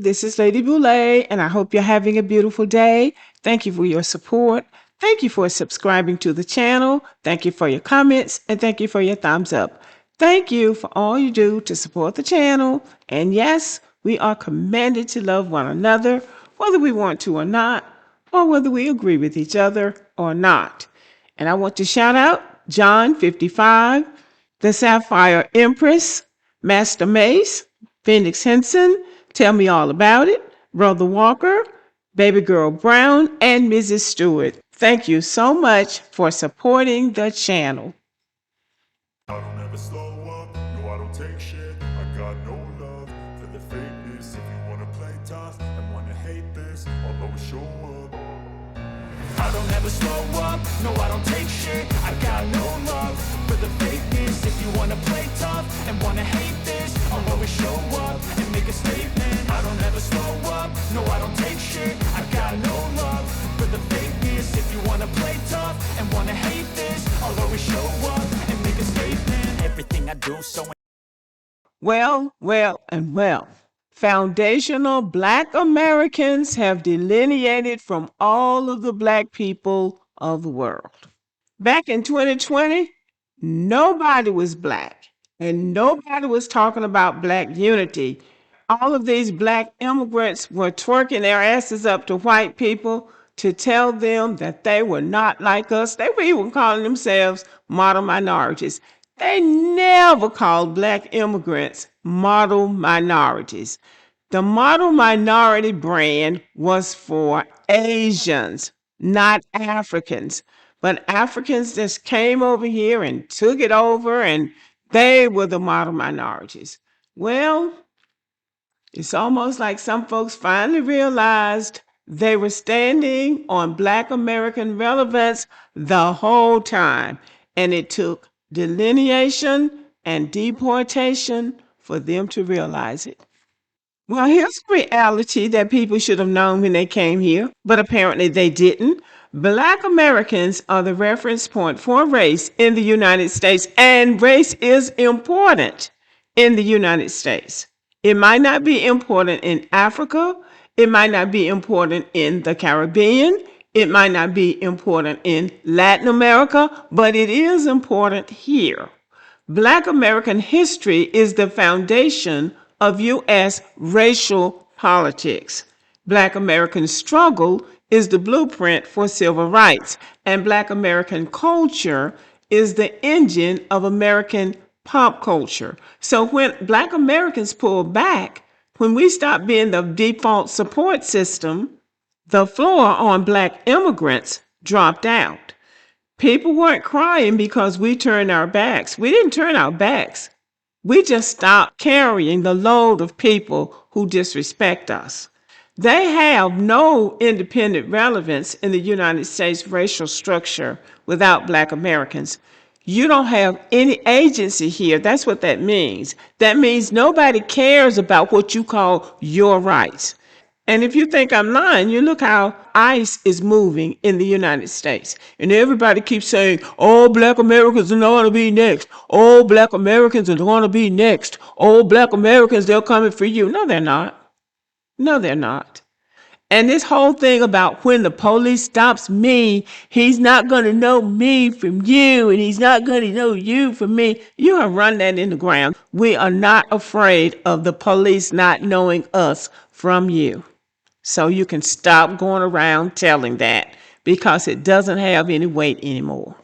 this is Lady Boulay, and I hope you're having a beautiful day. Thank you for your support. Thank you for subscribing to the channel. Thank you for your comments, and thank you for your thumbs up. Thank you for all you do to support the channel. And yes, we are commanded to love one another, whether we want to or not, or whether we agree with each other or not. And I want to shout out John 55, the Sapphire Empress, Master Mace, Phoenix Henson, Tell Me All About It, Brother Walker, Baby Girl Brown, and Mrs. Stewart. Thank you so much for supporting the channel. I don't ever slow up, no I don't take shit. I got no love for the fakeness. If you wanna play tough and wanna hate this, I'll always show up. I don't ever slow up, no I don't take shit. I got no love for the fakeness. If you wanna play tough and wanna hate this, I'll always show up and make a statement. I don't ever slow up, no I don't take shit. I got no love for the fakeness. If you wanna play tough and wanna hate this, I'll always show up and make a statement. Everything I do so Well. Foundational Black Americans have delineated from all of the Black people of the world. Back in 2020, nobody was Black and nobody was talking about Black unity. All of these Black immigrants were twerking their asses up to white people to tell them that they were not like us. They were even calling themselves model minorities. They never called Black immigrants model minorities. The model minority brand was for Asians, not Africans. But Africans just came over here and took it over, and they were the model minorities. Well, it's almost like some folks finally realized they were standing on Black American relevance the whole time, and it took delineation and deportation for them to realize it. Well, here's a reality that people should have known when they came here, but apparently they didn't. Black Americans are the reference point for race in the United States, and race is important in the United States. It might not be important in Africa. It might not be important in the Caribbean. It might not be important in Latin America, but it is important here. Black American history is the foundation of U.S. racial politics. Black American struggle is the blueprint for civil rights, and Black American culture is the engine of American pop culture. So when Black Americans pull back, when we stop being the default support system, the floor on Black immigrants dropped out. People weren't crying because we turned our backs. We didn't turn our backs. We just stopped carrying the load of people who disrespect us. They have no independent relevance in the United States racial structure without Black Americans. You don't have any agency here. That's what that means. That means nobody cares about what you call your rights. And if you think I'm lying, you look how ICE is moving in the United States. And everybody keeps saying, oh, Black Americans are going to be next. Oh, Black Americans are going to be next. Oh, Black Americans, they're coming for you. No, they're not. No, they're not. And this whole thing about when the police stops me, he's not going to know me from you, and he's not going to know you from me. You have run that in the ground. We are not afraid of the police not knowing us from you. So you can stop going around telling that, because it doesn't have any weight anymore.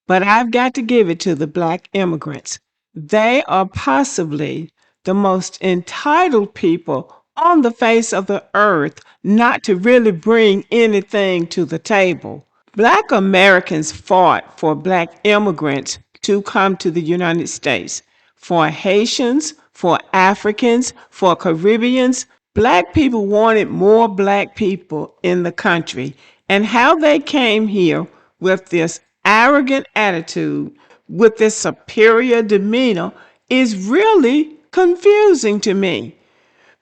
But I've got to give it to the Black immigrants. They are possibly the most entitled people on the face of the earth not to really bring anything to the table. Black Americans fought for Black immigrants to come to the United States. For Haitians, for Africans, for Caribbeans, Black people wanted more Black people in the country. And how they came here with this arrogant attitude, with this superior demeanor, is really confusing to me.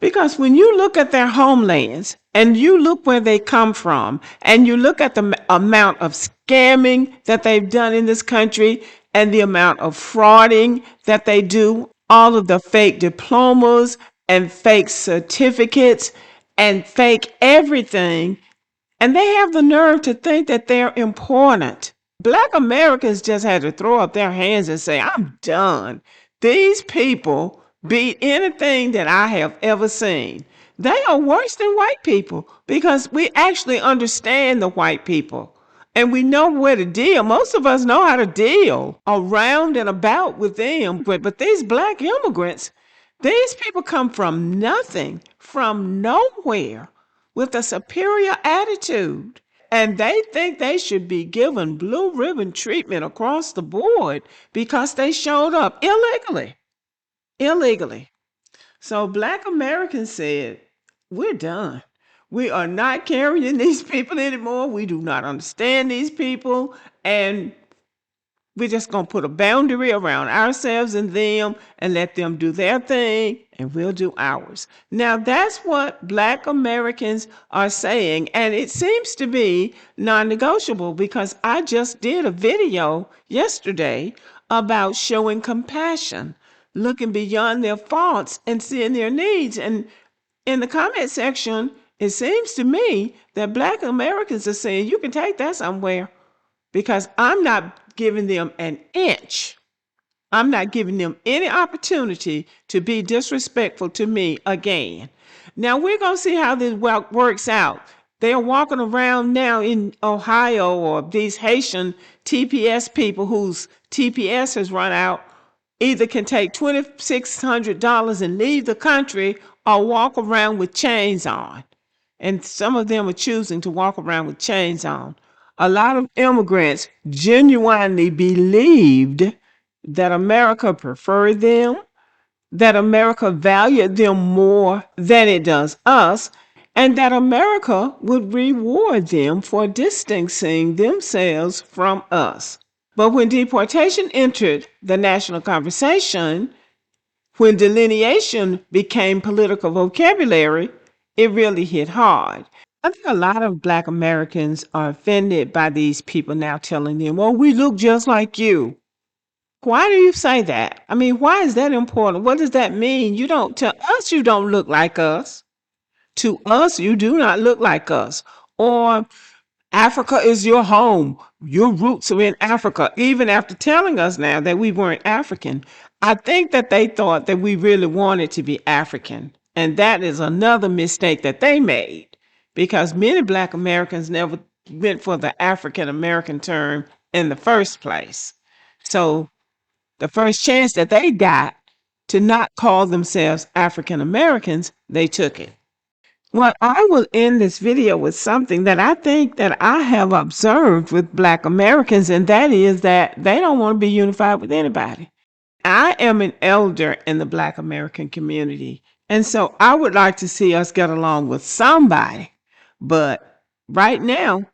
Because when you look at their homelands and you look where they come from and you look at the amount of scamming that they've done in this country and the amount of frauding that they do, all of the fake diplomas and fake certificates and fake everything. And they have the nerve to think that they're important. Black Americans just had to throw up their hands and say, I'm done. These people beat anything that I have ever seen. They are worse than white people because we actually understand the white people and we know where to deal. Most of us know how to deal around and about with them. But these black immigrants, these people come from nothing, from nowhere, with a superior attitude. And they think they should be given blue ribbon treatment across the board because they showed up illegally. Illegally. So black Americans said, we're done. We are not carrying these people anymore. We do not understand these people. And we're just going to put a boundary around ourselves and them and let them do their thing and we'll do ours. Now, that's what black Americans are saying. And it seems to be non negotiable because I just did a video yesterday about showing compassion, looking beyond their faults and seeing their needs. And in the comment section, it seems to me that black Americans are saying, you can take that somewhere because I'm not giving them an inch. I'm not giving them any opportunity to be disrespectful to me again. Now we're going to see how this works out. They're walking around now in Ohio, or these Haitian TPS people whose TPS has run out, either can take $2,600 and leave the country or walk around with chains on. And some of them are choosing to walk around with chains on. A lot of immigrants genuinely believed that America preferred them, that America valued them more than it does us, and that America would reward them for distancing themselves from us. But when deportation entered the national conversation, when delineation became political vocabulary, it really hit hard. I think a lot of black Americans are offended by these people now telling them, well, we look just like you. Why do you say that? I mean, why is that important? What does that mean? You don't tell us you don't look like us. To us, you do not look like us. Or Africa is your home. Your roots are in Africa, even after telling us now that we weren't African. I think that they thought that we really wanted to be African. And that is another mistake that they made because many black Americans never went for the African American term in the first place. So the first chance that they got to not call themselves African Americans, they took it. Well, I will end this video with something that I think that I have observed with black Americans, and that is that they don't want to be unified with anybody. I am an elder in the black American community, and so I would like to see us get along with somebody. But right now,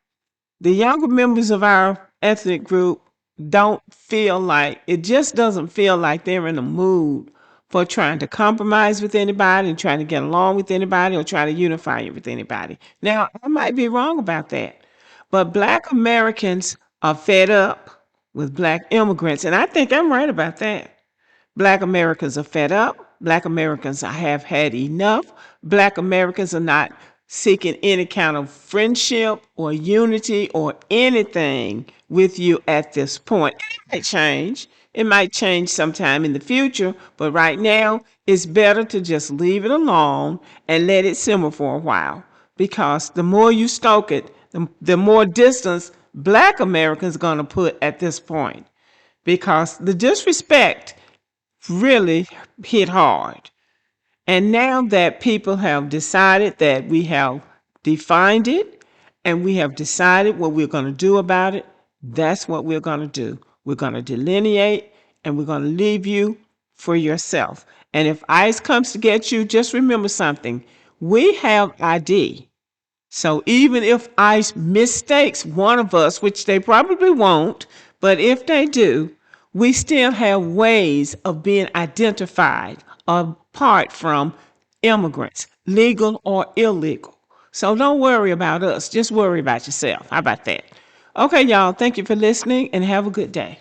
the younger members of our ethnic group don't feel like, it just doesn't feel like they're in the mood for trying to compromise with anybody and trying to get along with anybody or try to unify with anybody. Now, I might be wrong about that, but black Americans are fed up with black immigrants, and I think I'm right about that. Black Americans are fed up. Black Americans have had enough. Black Americans are not seeking any kind of friendship or unity or anything with you at this point. It might change. It might change sometime in the future, but right now it's better to just leave it alone and let it simmer for a while. Because the more you stoke it, the more distance black Americans are going to put at this point. Because the disrespect really hit hard. And now that people have decided that we have defined it and we have decided what we're going to do about it, that's what we're going to do. We're going to delineate and we're going to leave you for yourself. And if ICE comes to get you, just remember something. We have ID. So even if ICE mistakes one of us, which they probably won't, but if they do, we still have ways of being identified apart from immigrants, legal or illegal. So don't worry about us. Just worry about yourself. How about that? Okay, y'all. Thank you for listening and have a good day.